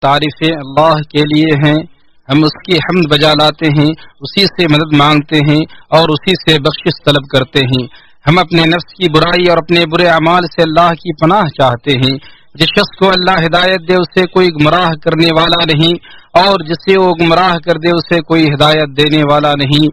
تعریفیں اللہ کے لیے ہیں، ہم اس کی حمد بجا لاتے ہیں، اسی سے مدد مانگتے ہیں اور اسی سے بخشش طلب کرتے ہیں۔ ہم اپنے نفس کی برائی اور اپنے برے اعمال سے اللہ کی پناہ چاہتے ہیں۔ جس شخص کو اللہ ہدایت دے اسے کوئی گمراہ کرنے والا نہیں، اور جسے وہ گمراہ کر دے اسے کوئی ہدایت دینے والا نہیں۔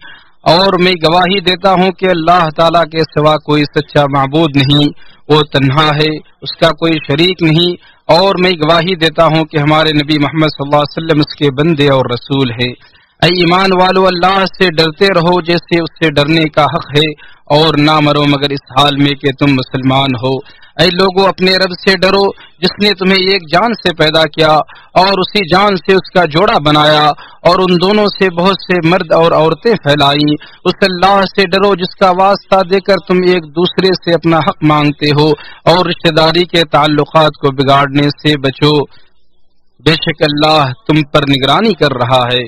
اور میں گواہی دیتا ہوں کہ اللہ تعالیٰ کے سوا کوئی سچا معبود نہیں، وہ تنہا ہے، اس کا کوئی شریک نہیں۔ اور میں گواہی دیتا ہوں کہ ہمارے نبی محمد صلی اللہ علیہ وسلم اس کے بندے اور رسول ہیں۔ اے ایمان والو، اللہ سے ڈرتے رہو جیسے اس سے ڈرنے کا حق ہے، اور نہ مرو مگر اس حال میں کہ تم مسلمان ہو۔ اے لوگو، اپنے رب سے ڈرو جس نے تمہیں ایک جان سے پیدا کیا اور اسی جان سے اس کا جوڑا بنایا، اور ان دونوں سے بہت سے مرد اور عورتیں پھیلائیں۔ اس اللہ سے ڈرو جس کا واسطہ دے کر تم ایک دوسرے سے اپنا حق مانگتے ہو، اور رشتہ داری کے تعلقات کو بگاڑنے سے بچو، بے شک اللہ تم پر نگرانی کر رہا ہے۔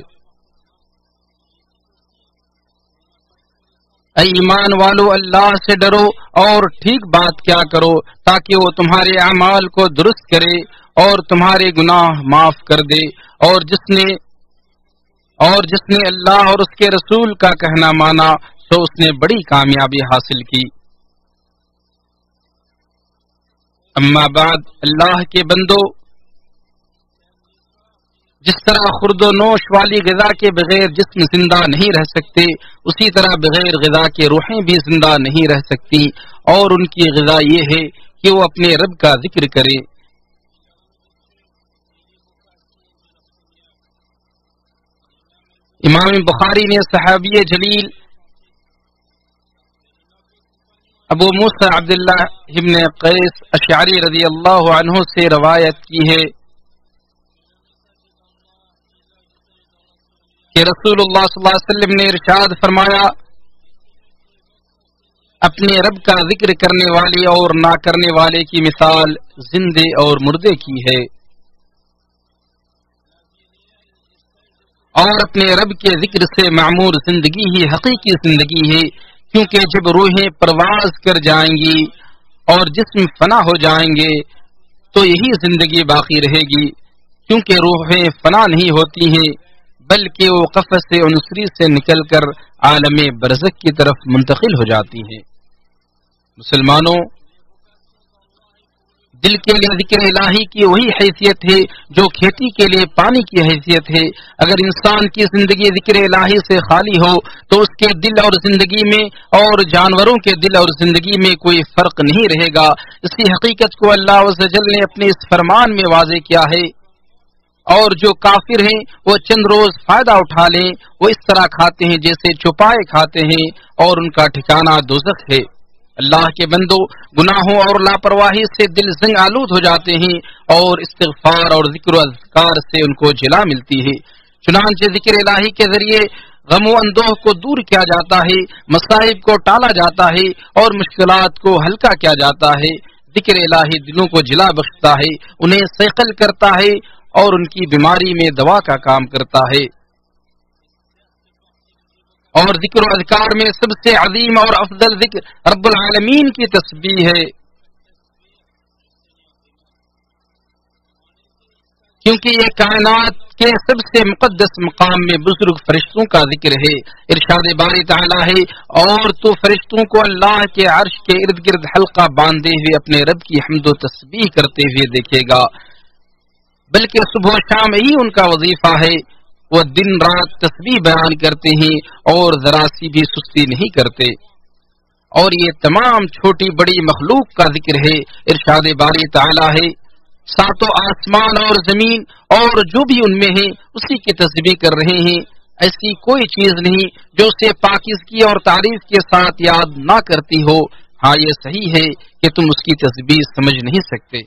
اے ایمان والو، اللہ سے ڈرو اور ٹھیک بات کیا کرو تاکہ وہ تمہارے اعمال کو درست کرے اور تمہارے گناہ معاف کر دے، اور جس نے اللہ اور اس کے رسول کا کہنا مانا تو اس نے بڑی کامیابی حاصل کی۔ اما بعد، اللہ کے بندو، جس طرح خورد و نوش والی غذا کے بغیر جسم زندہ نہیں رہ سکتے، اسی طرح بغیر غذا کے روحیں بھی زندہ نہیں رہ سکتی، اور ان کی غذا یہ ہے کہ وہ اپنے رب کا ذکر کرے۔ امام بخاری نے صحابی جلیل ابو موسیٰ عبداللہ ابن قیس اشعری رضی اللہ عنہ سے روایت کی ہے کہ رسول اللہ صلی اللہ علیہ وسلم نے ارشاد فرمایا، اپنے رب کا ذکر کرنے والے اور نہ کرنے والے کی مثال زندے اور مردے کی ہے، اور اپنے رب کے ذکر سے معمور زندگی ہی حقیقی زندگی ہے، کیونکہ جب روحیں پرواز کر جائیں گی اور جسم فنا ہو جائیں گے تو یہی زندگی باقی رہے گی، کیونکہ روحیں فنا نہیں ہوتی ہیں بلکہ وہ قفس عنصری سے نکل کر عالم برزخ کی طرف منتقل ہو جاتی ہیں۔ مسلمانوں، دل کے لیے ذکر الہی کی وہی حیثیت ہے جو کھیتی کے لیے پانی کی حیثیت ہے۔ اگر انسان کی زندگی ذکر الہی سے خالی ہو تو اس کے دل اور زندگی میں اور جانوروں کے دل اور زندگی میں کوئی فرق نہیں رہے گا۔ اسی حقیقت کو اللہ عز و جل نے اپنے اس فرمان میں واضح کیا ہے، اور جو کافر ہیں وہ چند روز فائدہ اٹھا لیں، وہ اس طرح کھاتے ہیں جیسے چوپائے کھاتے ہیں، اور ان کا ٹھکانہ دوزخ ہے۔ اللہ کے بندو، گناہوں اور لاپرواہی سے دل زنگ آلود ہو جاتے ہیں، اور استغفار اور ذکر و اذکار سے ان کو جلا ملتی ہے۔ چنانچہ ذکر الہی کے ذریعے غم و اندوہ کو دور کیا جاتا ہے، مصائب کو ٹالا جاتا ہے اور مشکلات کو ہلکا کیا جاتا ہے۔ ذکر الہی دلوں کو جلا بخشتا ہے، انہیں صیقل کرتا ہے اور ان کی بیماری میں دوا کا کام کرتا ہے۔ اور ذکر و اذکار میں سب سے عظیم اور افضل ذکر رب العالمین کی تسبیح ہے، کیونکہ یہ کائنات کے سب سے مقدس مقام میں بزرگ فرشتوں کا ذکر ہے۔ ارشاد باری تعالیٰ ہے، اور تو فرشتوں کو اللہ کے عرش کے ارد گرد حلقہ باندھے ہوئے اپنے رب کی حمد و تسبیح کرتے ہوئے دیکھے گا، بلکہ صبح و شام یہی ان کا وظیفہ ہے۔ وہ دن رات تسبیح بیان کرتے ہیں اور ذرا سی بھی سستی نہیں کرتے، اور یہ تمام چھوٹی بڑی مخلوق کا ذکر ہے۔ ارشاد باری تعالیٰ ہے، ساتوں آسمان اور زمین اور جو بھی ان میں ہیں اسی کی تسبیح کر رہے ہیں، ایسی کوئی چیز نہیں جو اسے پاکیزگی اور تعریف کے ساتھ یاد نہ کرتی ہو۔ ہاں، یہ صحیح ہے کہ تم اس کی تسبیح سمجھ نہیں سکتے۔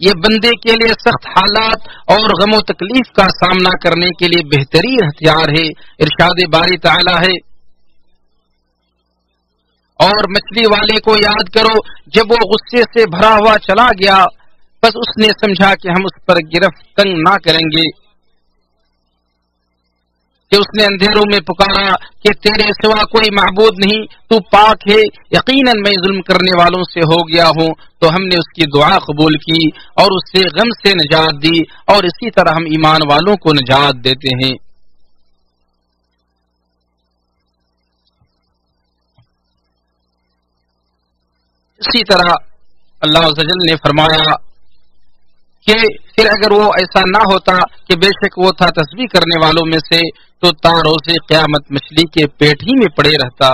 یہ بندے کے لیے سخت حالات اور غم و تکلیف کا سامنا کرنے کے لیے بہترین ہتھیار ہے۔ ارشاد باری تعالیٰ ہے، اور مچھلی والے کو یاد کرو جب وہ غصے سے بھرا ہوا چلا گیا، بس اس نے سمجھا کہ ہم اس پر گرفت تنگ نہ کریں گے، کہ اس نے اندھیروں میں پکارا کہ تیرے سوا کوئی معبود نہیں، تو پاک ہے، یقیناً میں ظلم کرنے والوں سے ہو گیا ہوں، تو ہم نے اس کی دعا قبول کی اور اس سے غم سے نجات دی، اور اسی طرح ہم ایمان والوں کو نجات دیتے ہیں۔ اسی طرح اللہ عز و جل نے فرمایا کہ پھر اگر وہ ایسا نہ ہوتا کہ بے شک وہ تھا تسبیح کرنے والوں میں سے، تو تا روز قیامت مچھلی کے پیٹ ہی میں پڑے رہتا۔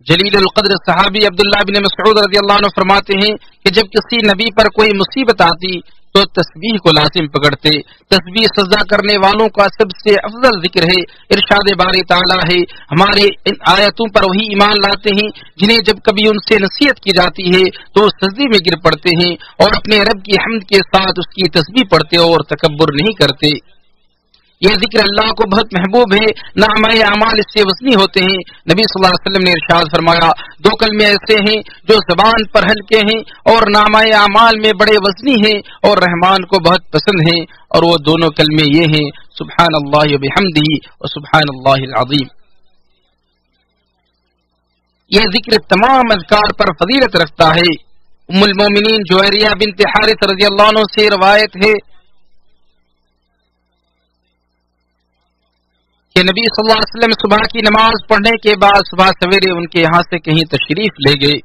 جلیل القدر صحابی عبداللہ بن مسعود رضی اللہ عنہ فرماتے ہیں کہ جب کسی نبی پر کوئی مصیبت آتی تو تسبیح کو لازم پکڑتے۔ تسبیح سجدہ کرنے والوں کا سب سے افضل ذکر ہے۔ ارشاد باری تعالیٰ ہے، ہمارے ان آیتوں پر وہی ایمان لاتے ہیں جنہیں جب کبھی ان سے نصیحت کی جاتی ہے تو سجدے میں گر پڑتے ہیں اور اپنے رب کی حمد کے ساتھ اس کی تسبیح پڑھتے اور تکبر نہیں کرتے۔ یہ ذکر اللہ کو بہت محبوب ہے، نامہ اعمال اس سے وزنی ہوتے ہیں۔ نبی صلی اللہ علیہ وسلم نے ارشاد فرمایا، دو کلمے ایسے ہیں جو زبان پر ہلکے ہیں اور نامہ اعمال میں بڑے وزنی ہیں اور رحمان کو بہت پسند ہیں، اور وہ دونوں کلمے یہ ہیں، سبحان اللہ و بحمدہ و سبحان اللہ العظیم۔ یہ ذکر تمام اذکار پر فضیلت رکھتا ہے۔ ام المومنین جویریہ بنت حارث رضی اللہ عنہ سے روایت ہے کہ نبی صلی اللہ علیہ وسلم صبح کی نماز پڑھنے کے بعد صبح سویرے ان کے یہاں سے کہیں تشریف لے گئے۔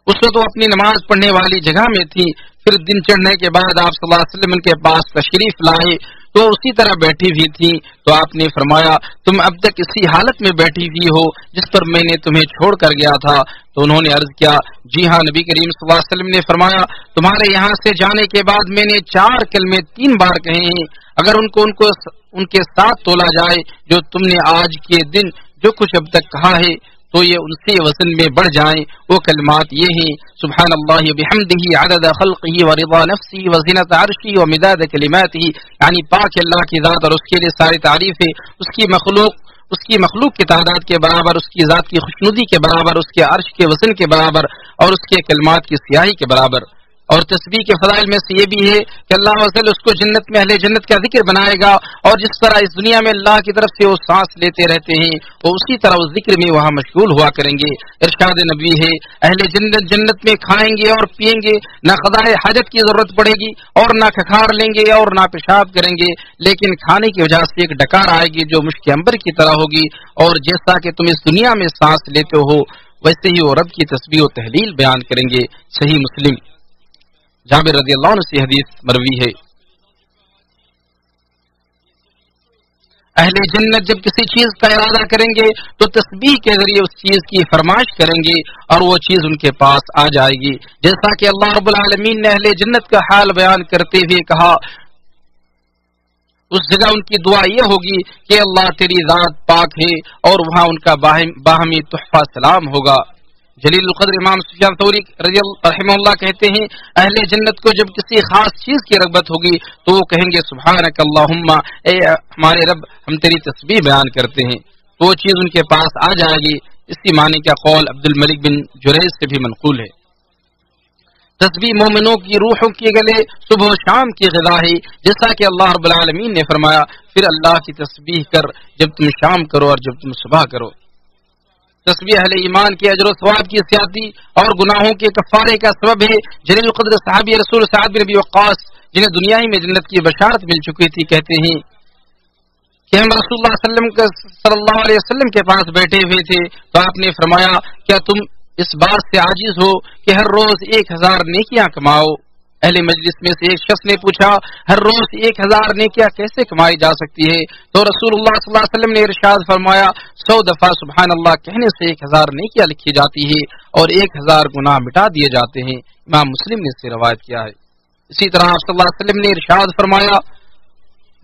اس وقت وہ اپنی نماز پڑھنے والی جگہ میں تھی۔ پھر دن چڑھنے کے بعد آپ صلی اللہ علیہ وسلم ان کے پاس تشریف لائے تو اسی طرح بیٹھی ہوئی تھی، تو آپ نے فرمایا، تم اب تک اسی حالت میں بیٹھی ہوئی ہو جس پر میں نے تمہیں چھوڑ کر گیا تھا؟ تو انہوں نے عرض کیا، جی ہاں۔ نبی کریم صلی اللہ علیہ وسلم نے فرمایا، تمہارے یہاں سے جانے کے بعد میں نے 4 کلمے 3 بار کہے ہیں، اگر ان کے ساتھ تولا جائے جو تم نے آج کے دن جو کچھ اب تک کہا ہے تو یہ ان سے وزن میں بڑھ جائیں۔ وہ کلمات یہ ہیں، سبحان اللہ بحمدہ عدد خلقہ ورضا نفسہ وزنۃ عرشہ ومداد کلماتہ، یعنی پاک اللہ کی ذات اور اس کے لیے ساری تعریف ہے، اس کی مخلوق کی تعداد کے برابر، اس کی ذات کی خوشنودی کے برابر، اس کے عرش کے وزن کے برابر اور اس کے کلمات کی سیاہی کے برابر۔ اور تسبیح کے فضائل میں سے یہ بھی ہے کہ اللہ عز و جل اس کو جنت میں اہل جنت کا ذکر بنائے گا، اور جس طرح اس دنیا میں اللہ کی طرف سے وہ سانس لیتے رہتے ہیں وہ اسی طرح اس ذکر میں وہاں مشغول ہوا کریں گے۔ ارشاد نبی ہے، اہل جنت میں کھائیں گے اور پیئیں گے، نہ قضاء حاجت کی ضرورت پڑے گی اور نہ کھکھار لیں گے اور نہ پیشاب کریں گے، لیکن کھانے کی وجہ سے ایک ڈکار آئے گی جو مشک عنبر کی طرح ہوگی، اور جیسا کہ تم اس دنیا میں سانس لیتے ہو ویسے ہی وہ رب کی تسبیح و تحلیل بیان کریں گے۔ صحیح مسلم، جابر رضی اللہ عنہ سے حدیث مروی ہے، اہل جنت جب کسی چیز کا ارادہ کریں گے تو تسبیح کے ذریعے اس چیز کی فرمائش کریں گے اور وہ چیز ان کے پاس آ جائے گی، جیسا کہ اللہ رب العالمین نے اہل جنت کا حال بیان کرتے ہوئے کہا، اس جگہ ان کی دعا یہ ہوگی کہ اللہ تیری ذات پاک ہے، اور وہاں ان کا باہمی تحفہ سلام ہوگا۔ جلیل القدر امام سفیان ثوری رحمہ اللہ کہتے ہیں، اہل جنت کو جب کسی خاص چیز کی رغبت ہوگی تو وہ کہیں گے، سبحانک اللہم، اے ہمارے رب ہم تیری تسبیح بیان کرتے ہیں، تو وہ چیز ان کے پاس آ جائے گی۔ اسی معنی کا قول عبد الملک بن جریج سے بھی منقول ہے۔ تسبیح مومنوں کی روحوں کے گلے صبح و شام کی غذا ہے، جیسا کہ اللہ رب العالمین نے فرمایا، پھر اللہ کی تسبیح کر جب تم شام کرو اور جب تم صبح کرو۔ تسبیح اہل ایمان کے اجر و ثواب کی زیادتی اور گناہوں کے کفارے کا سبب ہے۔ جلیل القدر صحابی رسول سعد بن ابی وقاص، جنہیں دنیا ہی میں جنت کی بشارت مل چکی تھی، کہتے ہیں کہ ہم رسول اللہ صلی اللہ علیہ وسلم کے پاس بیٹھے ہوئے تھے تو آپ نے فرمایا، کیا تم اس بات سے عاجز ہو کہ ہر روز 1000 نیکیاں کماؤ؟ اہل مجلس میں سے ایک شخص نے پوچھا، ہر روز 1000 نیکیاں کیسے کمائی جا سکتی ہے؟ تو رسول اللہ صلی اللہ علیہ وسلم نے ارشاد فرمایا، 100 دفعہ سبحان اللہ کہنے سے 1000 نیکیاں لکھی جاتی ہے اور 1000 گناہ مٹا دیے جاتے ہیں۔ امام مسلم نے اس سے روایت کیا ہے۔ اسی طرح آپ صلی اللہ علیہ وسلم نے ارشاد فرمایا،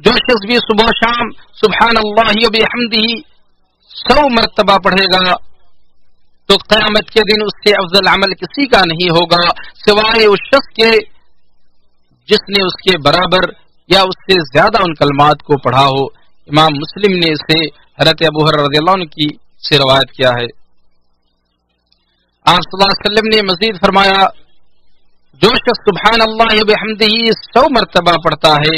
جو شخص بھی صبح شام سبحان اللہ و بحمدہ 100 مرتبہ پڑھے گا تو قیامت کے دن اس سے افضل عمل کسی کا نہیں ہوگا سوائے اس شخص کے جس نے اس کے برابر یا اس سے زیادہ ان کلمات کو پڑھا ہو۔ امام مسلم نے اسے حضرت ابو ہریرہ رضی اللہ عنہ کی سے روایت کیا ہے۔ آپ صلی اللہ علیہ وسلم نے مزید فرمایا، جو شخص سبحان اللہ و بحمدہ 100 مرتبہ پڑھتا ہے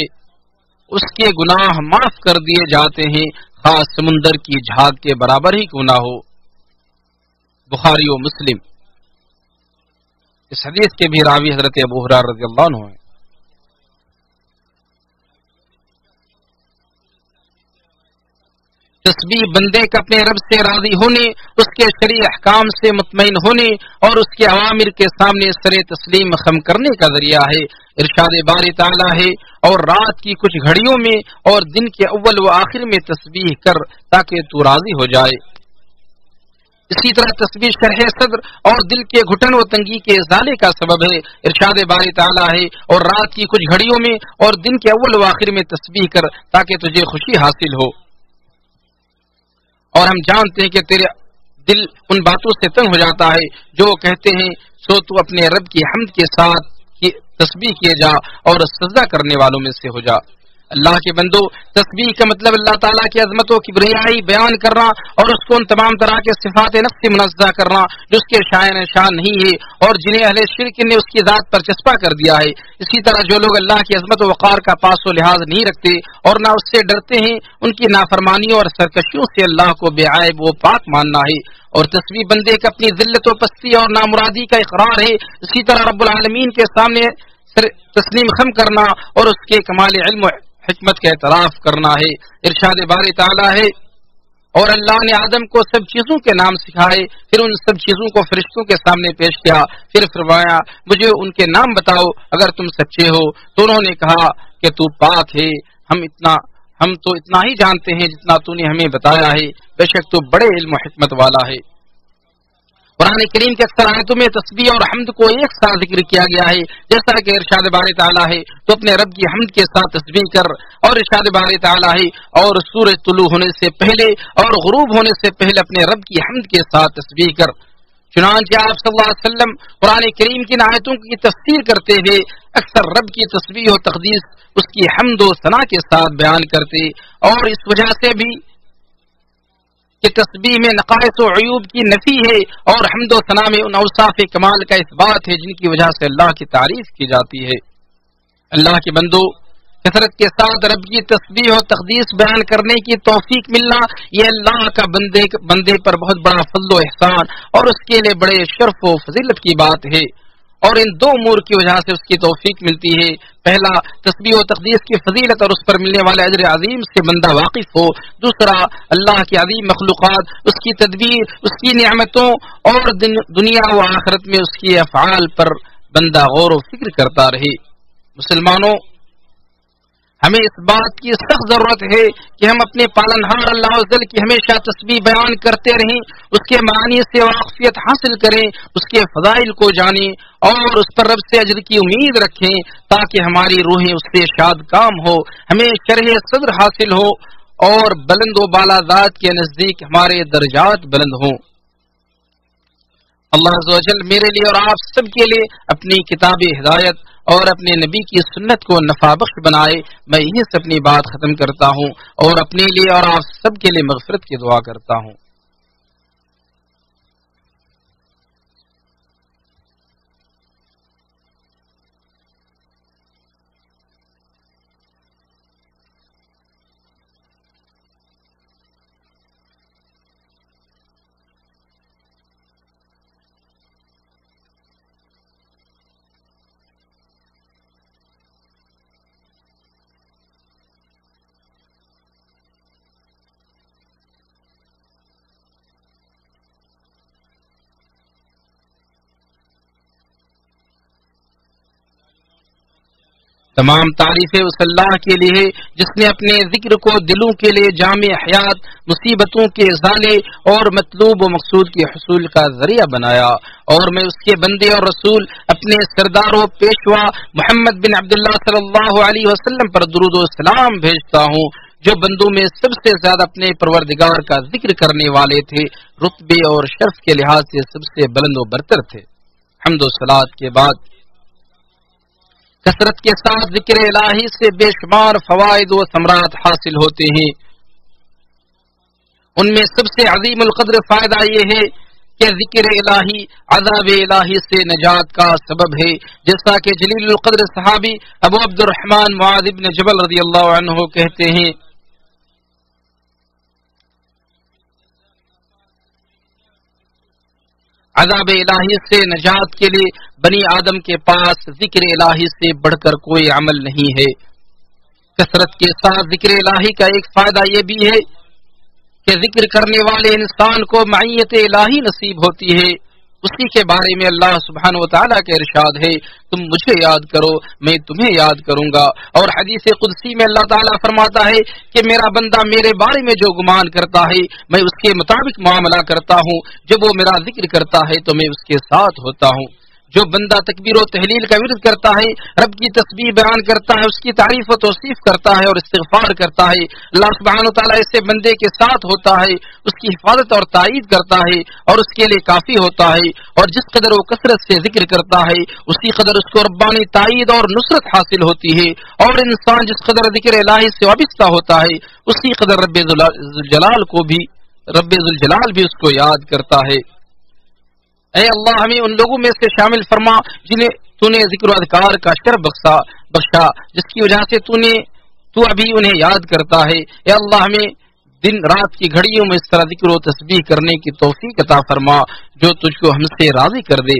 اس کے گناہ معاف کر دیے جاتے ہیں، خاص سمندر کی جھاگ کے برابر ہی کیوں نہ ہو۔ بخاری و مسلم۔ اس حدیث کے بھی راوی حضرت ابو ہریرہ رضی اللہ عنہ ہیں۔ تسبیح بندے کا اپنے رب سے راضی ہونے، اس کے شرعی احکام سے مطمئن ہونے اور اس کے اوامر کے سامنے سر تسلیم خم کرنے کا ذریعہ ہے۔ ارشاد باری تعالی ہے، اور رات کی کچھ گھڑیوں میں اور دن کے اول و آخر میں تسبیح کر تاکہ تو راضی ہو جائے۔ اسی طرح تسبیح شرح صدر اور دل کے گھٹن و تنگی کے ازالے کا سبب ہے۔ ارشاد باری تعالی ہے، اور رات کی کچھ گھڑیوں میں اور دن کے اول و آخر میں تسبیح کر تاکہ تجھے خوشی حاصل ہو۔ اور ہم جانتے ہیں کہ تیرے دل ان باتوں سے تنگ ہو جاتا ہے جو کہتے ہیں، سو تو اپنے رب کی حمد کے ساتھ تسبیح کیے جا اور سجدہ کرنے والوں میں سے ہو جا۔ اللہ کے بندو، تسبیح کا مطلب اللہ تعالیٰ کی عظمت و کبریائی بیان کرنا اور اس کو ان تمام طرح کے صفات نفس سے منزہ کرنا جو اس کے شائن شان نہیں ہے اور جنہیں اہل شرک نے اس کی ذات پر چسپا کر دیا ہے۔ اسی طرح جو لوگ اللہ کی عظمت و وقار کا پاس و لحاظ نہیں رکھتے اور نہ اس سے ڈرتے ہیں، ان کی نافرمانیوں اور سرکشیوں سے اللہ کو بے عیب و پاک ماننا ہے۔ اور تسبیح بندے کا اپنی ذلت و پستی اور نامرادی کا اقرار ہے۔ اسی طرح رب العالمین کے سامنے تسلیم خم کرنا اور اس کے کمال علم و حکمت کا اعتراف کرنا ہے۔ ارشاد باری تعالی ہے، اور اللہ نے آدم کو سب چیزوں کے نام سکھائے، پھر ان سب چیزوں کو فرشتوں کے سامنے پیش کیا، پھر فرمایا مجھے ان کے نام بتاؤ اگر تم سچے ہو۔ تو انہوں نے کہا کہ تو پاک ہے، ہم تو اتنا ہی جانتے ہیں جتنا تو نے ہمیں بتایا ہے، بے شک تو بڑے علم و حکمت والا ہے۔ قرآن کریم کے اکثر آیتوں میں تسبیح اور حمد کو ایک ساتھ ذکر کیا گیا ہے، جیسا کہ ارشاد باری تعالیٰ ہے تو اپنے رب کی حمد کے ساتھ تسبیح کر، اور ارشاد باری تعالیٰ ہے اور سورج طلوع ہونے سے پہلے اور غروب ہونے سے پہلے اپنے رب کی حمد کے ساتھ تسبیح کر۔ چنانچہ آپ صلی اللہ علیہ وسلم قرآن کریم کی آیتوں کی تفسیر کرتے ہوئے اکثر رب کی تسبیح و تقدیس اس کی حمد و ثنا کے ساتھ بیان کرتے، اور اس وجہ سے بھی کہ تسبیح میں نقائص و عیوب کی نفی ہے اور حمد و ثنا میں ان اوصاف کمال کا اثبات ہے جن کی وجہ سے اللہ کی تعریف کی جاتی ہے۔ اللہ کے بندو، کثرت کے ساتھ رب کی تسبیح و تقدیس بیان کرنے کی توفیق ملنا یہ اللہ کا بندے پر بہت بڑا فضل و احسان اور اس کے لیے بڑے شرف و فضیلت کی بات ہے، اور ان دو امور کی وجہ سے اس کی توفیق ملتی ہے۔ پہلا، تسبیح و تقدیس کی فضیلت اور اس پر ملنے والے اجر عظیم سے بندہ واقف ہو۔ دوسرا، اللہ کی عظیم مخلوقات، اس کی تدبیر، اس کی نعمتوں اور دنیا و آخرت میں اس کی افعال پر بندہ غور و فکر کرتا رہے۔ مسلمانوں، ہمیں اس بات کی سخت ضرورت ہے کہ ہم اپنے پالنہار اللہ عز و جل کی ہمیشہ تسبیح بیان کرتے رہیں، اس کے معانی سے واقفیت حاصل کریں، اس کے فضائل کو جانیں اور اس پر رب سے اجر کی امید رکھیں تاکہ ہماری روحیں اس سے شاد کام ہو، ہمیں شرح صدر حاصل ہو اور بلند و بالا ذات کے نزدیک ہمارے درجات بلند ہوں۔ اللہ عز و جل میرے لیے اور آپ سب کے لیے اپنی کتاب ہدایت اور اپنے نبی کی سنت کو نفع بخش بنائے۔ میں یہیں سے اپنی بات ختم کرتا ہوں اور اپنے لیے اور آپ سب کے لیے مغفرت کی دعا کرتا ہوں۔ تمام تعریفیں اس اللہ کے لیے ہے جس نے اپنے ذکر کو دلوں کے لیے جامع حیات، مصیبتوں کے ازالے اور مطلوب و مقصود کے حصول کا ذریعہ بنایا، اور میں اس کے بندے اور رسول اپنے سردار و پیشوا محمد بن عبداللہ صلی اللہ علیہ وسلم پر درود و سلام بھیجتا ہوں، جو بندوں میں سب سے زیادہ اپنے پروردگار کا ذکر کرنے والے تھے، رتبے اور شرف کے لحاظ سے سب سے بلند و برتر تھے۔ حمد و صلات کے بعد کثرت کے ساتھ ذکر الہی سے بے شمار فوائد و ثمرات حاصل ہوتے ہیں۔ ان میں سب سے عظیم القدر فائدہ یہ ہے کہ ذکر الہی عذاب الہی سے نجات کا سبب ہے، جیسا کہ جلیل القدر صحابی ابو عبد الرحمن معاذ بن جبل رضی اللہ عنہ کہتے ہیں، عذاب الہی سے نجات کے لیے بنی آدم کے پاس ذکر الہی سے بڑھ کر کوئی عمل نہیں ہے۔ کثرت کے ساتھ ذکر الہی کا ایک فائدہ یہ بھی ہے کہ ذکر کرنے والے انسان کو معیت الہی نصیب ہوتی ہے۔ اسی کے بارے میں اللہ سبحانہ و تعالیٰ کا ارشاد ہے، تم مجھے یاد کرو میں تمہیں یاد کروں گا۔ اور حدیث قدسی میں اللہ تعالیٰ فرماتا ہے کہ میرا بندہ میرے بارے میں جو گمان کرتا ہے میں اس کے مطابق معاملہ کرتا ہوں، جب وہ میرا ذکر کرتا ہے تو میں اس کے ساتھ ہوتا ہوں۔ جو بندہ تکبیر و تحلیل کا ورد کرتا ہے، رب کی تسبیح بیان کرتا ہے، اس کی تعریف و توصیف کرتا ہے اور استغفار کرتا ہے، اللہ سبحانہ و تعالیٰ اسے بندے کے ساتھ ہوتا ہے، اس کی حفاظت اور تائید کرتا ہے اور اس کے لیے کافی ہوتا ہے۔ اور جس قدر وہ کثرت سے ذکر کرتا ہے اسی قدر اس کو ربانی تائید اور نصرت حاصل ہوتی ہے، اور انسان جس قدر ذکر الہی سے وابستہ ہوتا ہے اسی قدر رب ذوالجلال بھی اس کو یاد کرتا ہے۔ اے اللہ ہمیں ان لوگوں میں سے شامل فرما جنہیں تو نے ذکر و اذکار کا شرف بخشا، جس کی وجہ سے تو ابھی انہیں یاد کرتا ہے۔ اے اللہ ہمیں دن رات کی گھڑیوں میں اس طرح ذکر و تسبیح کرنے کی توفیق عطا فرما جو تجھ کو ہم سے راضی کر دے۔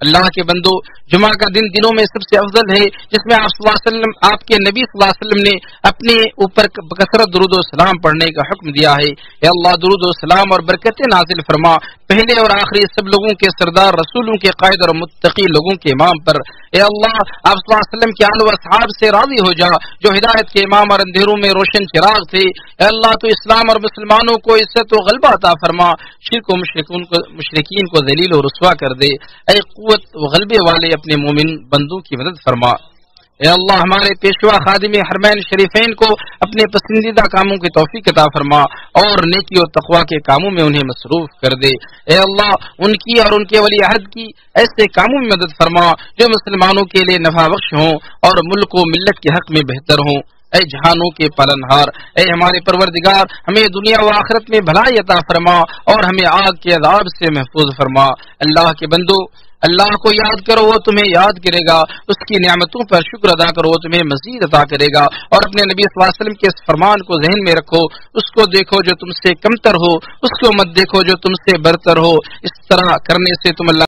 اللہ کے بندو، جمعہ کا دن دنوں میں سب سے افضل ہے، جس میں آپ صلی اللہ علیہ وسلم، آپ کے نبی صلی اللہ علیہ وسلم نے اپنے اوپر بکثرت درود و سلام پڑھنے کا حکم دیا ہے۔ اے اللہ درود و سلام اور برکتیں نازل فرما پہلے اور آخری سب لوگوں کے سردار، رسولوں کے قائد اور متقی لوگوں کے امام پر۔ اے اللہ آپ صلی اللہ علیہ وسلم کے آل و اصحاب سے راضی ہو جا جو ہدایت کے امام اور اندھیروں میں روشن چراغ تھے۔ اے اللہ تو اسلام اور مسلمانوں کو عزت و غلبہ عطا فرما، شرک و مشرکین کو ذلیل و رسوا کر دے۔ اے قوت و غلبے والے اپنے مومن بندوں کی مدد فرما۔ اے اللہ ہمارے پیشوا خادم حرمین شریفین کو اپنے پسندیدہ کاموں کی توفیق عطا فرما اور نیکی و تقوی کے کاموں میں انہیں مصروف کر دے۔ اے اللہ ان کی اور ان کے ولی عہد کی ایسے کاموں میں مدد فرما جو مسلمانوں کے لیے نفع بخش ہوں اور ملک و ملت کے حق میں بہتر ہوں۔ اے جہانوں کے پالنہار، اے ہمارے پروردگار ہمیں دنیا و آخرت میں بھلائی عطا فرما اور ہمیں آگ کے عذاب سے محفوظ فرما۔ اللہ کے بندو، اللہ کو یاد کرو وہ تمہیں یاد کرے گا، اس کی نعمتوں پر شکر ادا کرو وہ تمہیں مزید عطا کرے گا، اور اپنے نبی صلی اللہ علیہ وسلم کے اس فرمان کو ذہن میں رکھو، اس کو دیکھو جو تم سے کمتر ہو، اس کو مت دیکھو جو تم سے برتر ہو۔ اس طرح کرنے سے تم اللہ